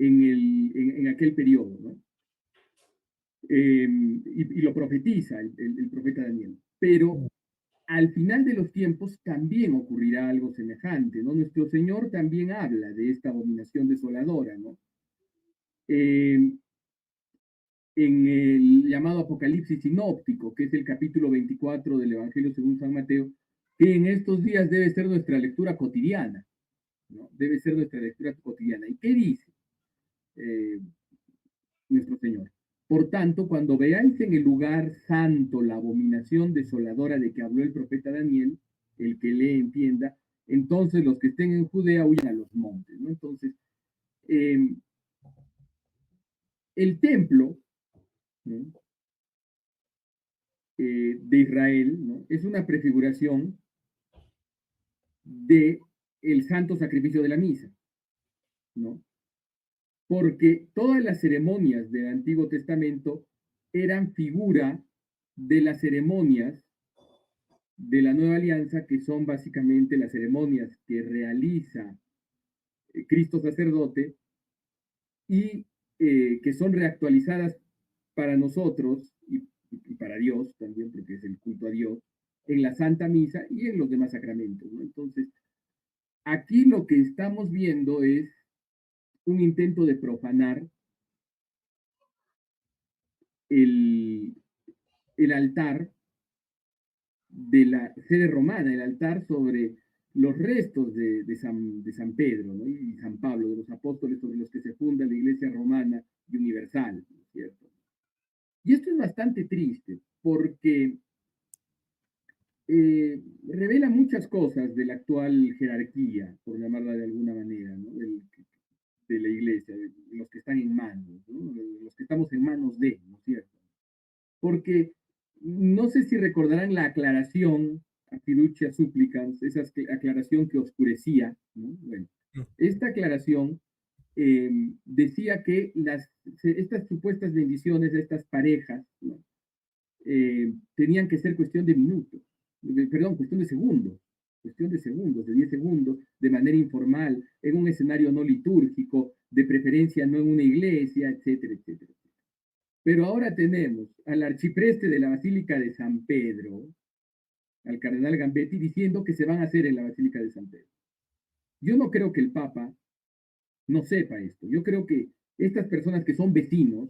en aquel periodo, ¿no? Y lo profetiza el profeta Daniel. Pero al final de los tiempos también ocurrirá algo semejante, ¿no? Nuestro Señor también habla de esta abominación desoladora, ¿no? Eh, en el llamado Apocalipsis sinóptico, que es el capítulo 24 del Evangelio según San Mateo, que en estos días debe ser nuestra lectura cotidiana, ¿no? Debe ser nuestra lectura cotidiana. ¿Y qué dice eh, nuestro Señor? Por tanto, cuando veáis en el lugar santo la abominación desoladora de que habló el profeta Daniel, el que lee entienda, entonces los que estén en Judea huyan a los montes, ¿no? Entonces, eh, el templo, ¿no? De Israel, ¿no? Es una prefiguración de el santo sacrificio de la misa, ¿no? Porque todas las ceremonias del Antiguo Testamento eran figura de las ceremonias de la Nueva Alianza, que son básicamente las ceremonias que realiza Cristo sacerdote y que son reactualizadas para nosotros y para Dios también, porque es el culto a Dios, en la Santa Misa y en los demás sacramentos, ¿no? Entonces, aquí lo que estamos viendo es un intento de profanar el, el altar de la sede romana, el altar sobre los restos de San Pedro, ¿no? Y San Pablo, de los apóstoles sobre los que se funda la iglesia romana y universal, ¿no es cierto? Y esto es bastante triste porque revela muchas cosas de la actual jerarquía, por llamarla de alguna manera, ¿no? De la iglesia, de los que están en manos, ¿no? De los que estamos en manos de, ¿no es cierto? Porque no sé si recordarán la aclaración a fiducia supplicans, esa aclaración que oscurecía, ¿no? Bueno, esta aclaración decía que estas supuestas bendiciones de estas parejas, ¿no? Tenían que ser cuestión de minutos, perdón, cuestión de segundos, de 10 segundos, de manera informal, en un escenario no litúrgico, de preferencia no en una iglesia, etcétera, etcétera. Pero ahora tenemos al arcipreste de la Basílica de San Pedro, al cardenal Gambetti, diciendo que se van a hacer en la Basílica de San Pedro. Yo no creo que el Papa no sepa esto. Yo creo que estas personas que son vecinos,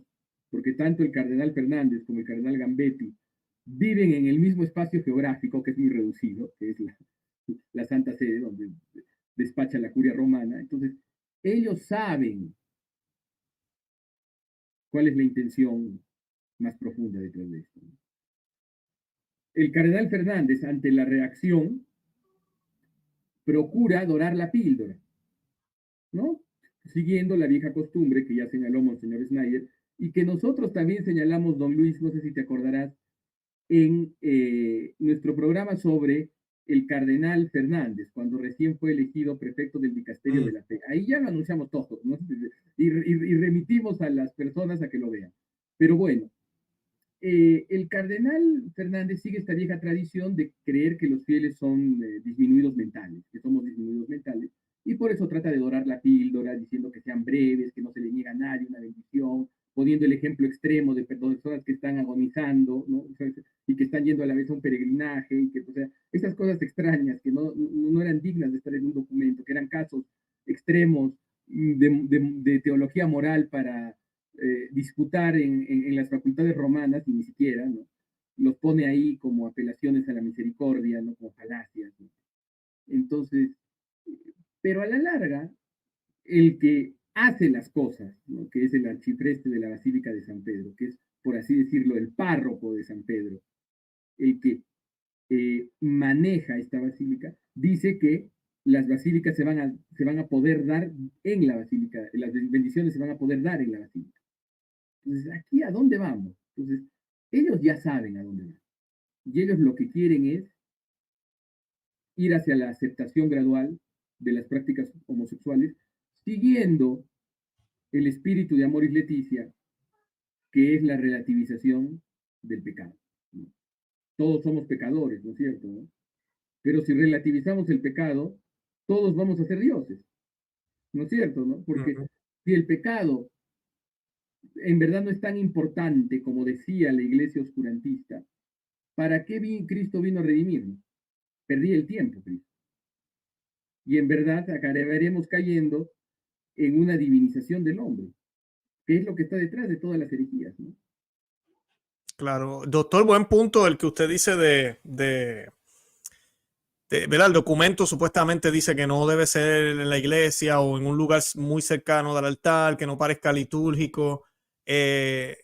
porque tanto el cardenal Fernández como el cardenal Gambetti viven en el mismo espacio geográfico, que es muy reducido, que es la Santa Sede, donde despacha la curia romana. Entonces, ellos saben cuál es la intención más profunda detrás de esto. El cardenal Fernández, ante la reacción, procura dorar la píldora, ¿no? Siguiendo la vieja costumbre que ya señaló Monseñor Snyder y que nosotros también señalamos, don Luis, no sé si te acordarás, en nuestro programa sobre el cardenal Fernández, cuando recién fue elegido prefecto del Dicasterio de la Fe. Ahí ya lo anunciamos todos, ¿no? Y remitimos a las personas a que lo vean. Pero bueno, el cardenal Fernández sigue esta vieja tradición de creer que los fieles son disminuidos mentales, que somos disminuidos mentales, y por eso trata de dorar la píldora, diciendo que sean breves, que no se le niega a nadie una bendición, poniendo el ejemplo extremo de personas que están agonizando, ¿no? Y que están yendo a la vez a un peregrinaje, y que, o sea, esas cosas extrañas que no eran dignas de estar en un documento, que eran casos extremos de teología moral para disputar en las facultades romanas, y ni siquiera, ¿no? Los pone ahí como apelaciones a la misericordia, ¿no? Como falacias, ¿no? Entonces, pero a la larga, el que hace las cosas, ¿no? Que es el arcipreste de la Basílica de San Pedro, que es, por así decirlo, el párroco de San Pedro, el que maneja esta basílica, dice que las basílicas se van a poder dar en la basílica, las bendiciones se van a poder dar en la basílica. Entonces, ¿aquí a dónde vamos? Entonces, ellos ya saben a dónde van. Y ellos lo que quieren es ir hacia la aceptación gradual de las prácticas homosexuales, siguiendo el espíritu de Amoris Laetitia, que es la relativización del pecado, ¿no? Todos somos pecadores, ¿no es cierto? ¿No? Pero si relativizamos el pecado, todos vamos a ser dioses, ¿no es cierto? ¿No? Porque Si el pecado en verdad no es tan importante como decía la iglesia oscurantista, ¿para qué Cristo vino a redimirnos? Perdí el tiempo, Cristo. Y en verdad acabaremos cayendo en una divinización del hombre, que es lo que está detrás de todas las herejías, ¿no? Claro, doctor, buen punto el que usted dice ¿verdad? El documento supuestamente dice que no debe ser en la iglesia o en un lugar muy cercano del altar, que no parezca litúrgico. Eh,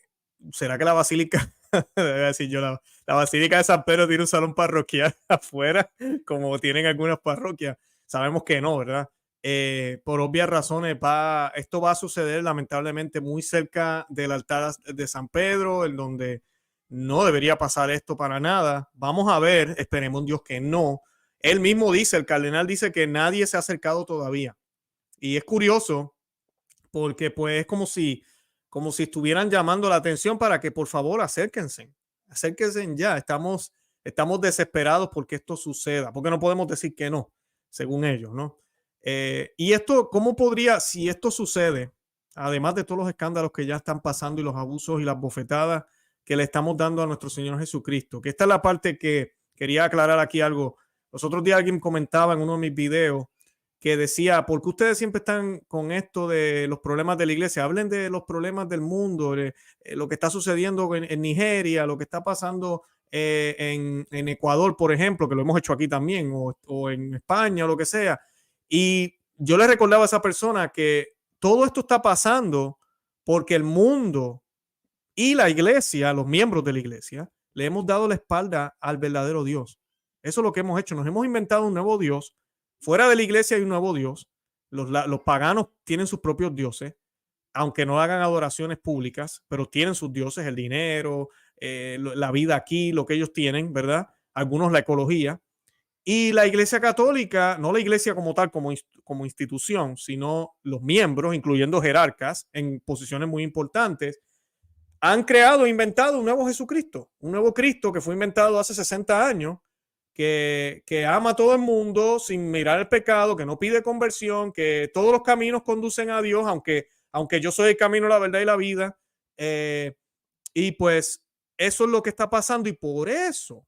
¿Será que la basílica, debe decir yo, la basílica de San Pedro tiene un salón parroquial afuera, como tienen algunas parroquias? Sabemos que no, ¿verdad? Por obvias razones, esto va a suceder lamentablemente muy cerca del altar de San Pedro, en donde no debería pasar esto para nada. Vamos a ver, esperemos Dios que no. Él mismo dice, el cardenal dice que nadie se ha acercado todavía. Y es curioso porque pues es como si estuvieran llamando la atención para que por favor acérquense ya. Estamos desesperados porque esto suceda, porque no podemos decir que no, según ellos, ¿no? Y esto, ¿cómo podría, si esto sucede, además de todos los escándalos que ya están pasando y los abusos y las bofetadas que le estamos dando a nuestro Señor Jesucristo? Que esta es la parte que quería aclarar aquí algo. Los otros días alguien comentaba en uno de mis videos que decía, ¿por qué ustedes siempre están con esto de los problemas de la iglesia? Hablen de los problemas del mundo, de lo que está sucediendo en Nigeria, lo que está pasando en Ecuador, por ejemplo, que lo hemos hecho aquí también, o en España, o lo que sea. Y yo le recordaba a esa persona que todo esto está pasando porque el mundo y la iglesia, los miembros de la iglesia, le hemos dado la espalda al verdadero Dios. Eso es lo que hemos hecho. Nos hemos inventado un nuevo Dios. Fuera de la iglesia hay un nuevo Dios. Los paganos tienen sus propios dioses, aunque no hagan adoraciones públicas, pero tienen sus dioses, el dinero, la vida aquí, lo que ellos tienen, ¿verdad? Algunos la ecología. Y la iglesia católica, no la iglesia como tal, como institución, sino los miembros, incluyendo jerarcas en posiciones muy importantes, han creado e inventado un nuevo Jesucristo, un nuevo Cristo que fue inventado hace 60 años, que ama a todo el mundo sin mirar el pecado, que no pide conversión, que todos los caminos conducen a Dios, aunque yo soy el camino, la verdad y la vida. Y pues eso es lo que está pasando y por eso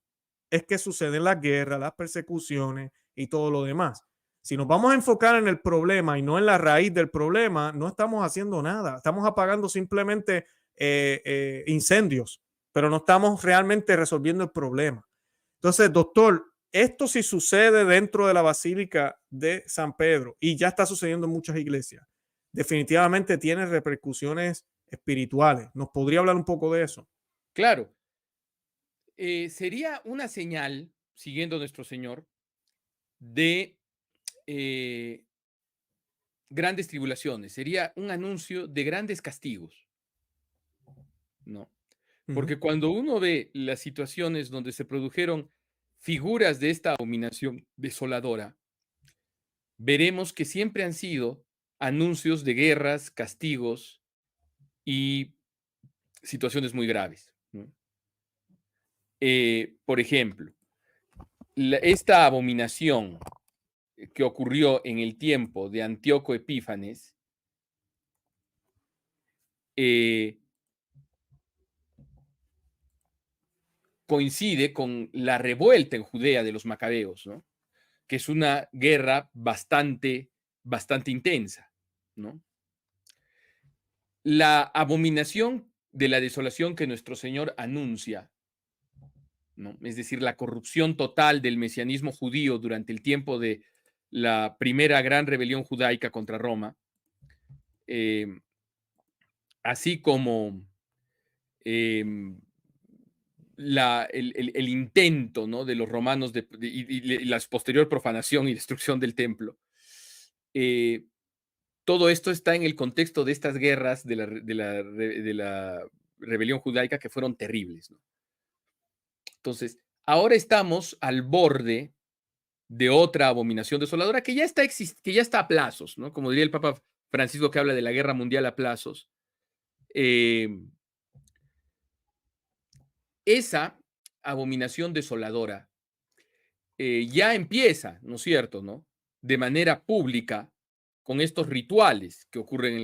es que suceden las guerras, las persecuciones y todo lo demás. Si nos vamos a enfocar en el problema y no en la raíz del problema, no estamos haciendo nada. Estamos apagando simplemente incendios, pero no estamos realmente resolviendo el problema. Entonces, doctor, esto sí sucede dentro de la Basílica de San Pedro y ya está sucediendo en muchas iglesias. Definitivamente tiene repercusiones espirituales. ¿Nos podría hablar un poco de eso? Claro, sería una señal, siguiendo nuestro Señor, de eh, grandes tribulaciones, sería un anuncio de grandes castigos, ¿no? Uh -huh. Porque cuando uno ve las situaciones donde se produjeron figuras de esta abominación desoladora, veremos que siempre han sido anuncios de guerras, castigos y situaciones muy graves, ¿no? Por ejemplo, esta abominación que ocurrió en el tiempo de Antíoco Epífanes, coincide con la revuelta en Judea de los macabeos, ¿no? Que es una guerra bastante intensa, ¿no? La abominación de la desolación que nuestro Señor anuncia, ¿no? Es decir, la corrupción total del mesianismo judío durante el tiempo de la primera gran rebelión judaica contra Roma, así como el intento, ¿no?, de los romanos y la posterior profanación y destrucción del templo. Todo esto está en el contexto de estas guerras de la rebelión judaica que fueron terribles, ¿no? Entonces, ahora estamos al borde de otra abominación desoladora que ya está a plazos, ¿no? Como diría el Papa Francisco, que habla de la guerra mundial a plazos. Esa abominación desoladora ya empieza, ¿no es cierto?, ¿no?, de manera pública con estos rituales que ocurren en